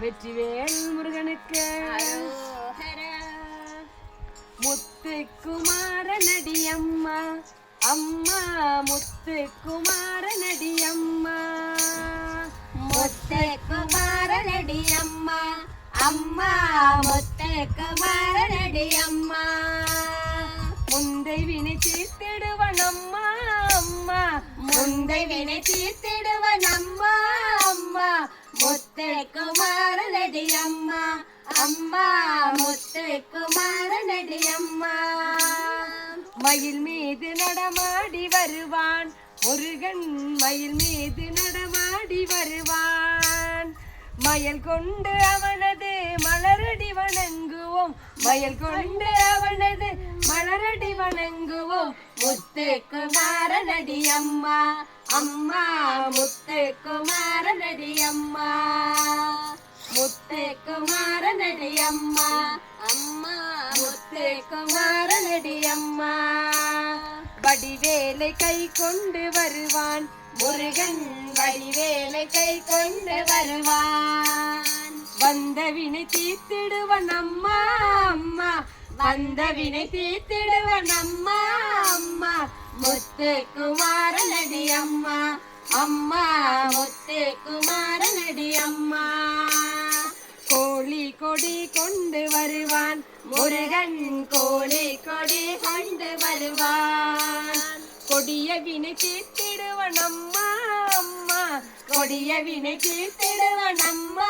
வெற்றிவேல் முருகனுக்கு முத்துக்குமாரனடி அம்மா அம்மா முத்துக்குமாரனடி அம்மா முத்துக்குமாரனடி அம்மா அம்மா முத்துக்குமாரனடி அம்மா முந்தை வினை தீர்த்திடுவன் அம்மா அம்மா முந்தை வினை தீர்த்திடுவன் அம்மா அம்மா முத்துக்குமாரனடி அம்மா அம்மா முத்துக்குமாரனடி அம்மா மயில் மீது நடமாடி வருவான் முருகன் மயில் மீது நடமாடி வருவான் மயில் கொண்டு அவனது மலரடி வணங்குவோம் மயில் கொண்டு அவனது மலரடி வணங்குவோம் முத்துக்குமாரனடி அம்மா அம்மா முத்துக்குமாரனடி அம்மா முத்துக்குமாரனடி அம்மா அம்மா முத்துக்குமாரனடி அம்மா வடிவேலை கை கொண்டு வருவான் முருகன் வடிவேலை கை கொண்டு வருவான் வந்த வினை தீர்த்திடுவன் அம்மா அம்மா வந்த வினை தீர்த்திடுவன் அம்மா அம்மா முத்துக்குமாரனடி அம்மா அம்மா முத்துக்குமாரனடி அம்மா கோழி கொடி கொண்டு வருவான் முருகன் கோழி கொடி கொண்டு வருவான் கொடிய வினை தீர்த்திடுவன் அம்மா அம்மா கொடிய வினை தீர்த்திடுவன் அம்மா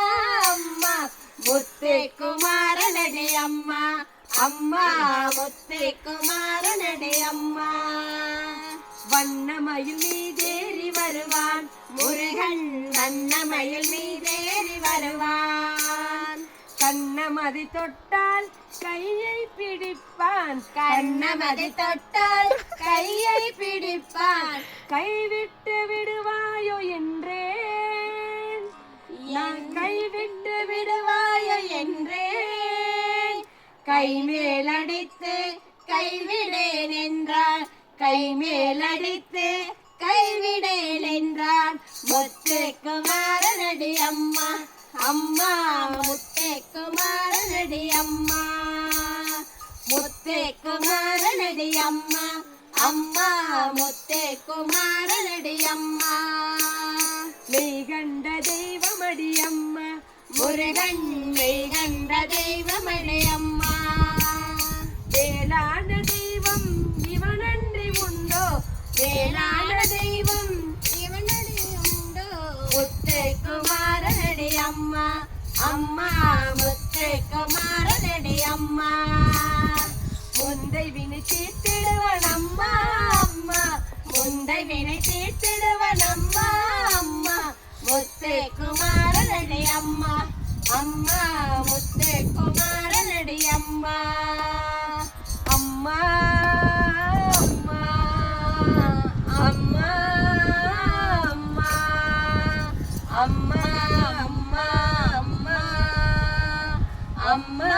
அம்மா முத்துக்குமாரனடி அம்மா அம்மா முத்துக்குமாரனடி அம்மா வண்ணமயில் மீதேறி வருவான் முருகன் வண்ணமயில் மீதேறி வருவான் கண்ணமதி தொட்டால் கையை பிடிப்பான் கண்ணமதி தொட்டால் கையை பிடிப்பான் கைவிட்டு விடுவாயோ என்றேன் நான் கைவிட்டு விடுவாயோ என்றேன் கை மேலடித்து கைவிடேன் என்றான் கை மேலடித்து கைவிடேன் என்றான் முத்துக்குமாரனடி அம்மா அம்மா முத்துக்குமாரனடி அம்மா முத்துக்குமாரனடி அம்மா அம்மா முத்துக்குமாரனடி அம்மா மெய்கண்ட தெய்வமடி அம்மா முருகன் மெய்கண்ட தெய்வமடி அம்மா வேளாண் தெய்வம் இவனன்றி உண்டோ வேளாண தெய்வம் இவனடி உண்டோ முத்துக்குமாரனடி அம்மா அம்மா முத்துக்குமாரனடி அம்மா முந்தை வினை தீர்த்திடுவன் அம்மா அம்மா முந்தை வினை தீர்த்திடுவன் அம்மா அம்மா முத்துக்குமாரனடி அம்மா அம்மா முத்துக்குமாரனடி அம்மா அம்மா அம்மா அம்மா அம்மா அம்மா அம்மா அம்மா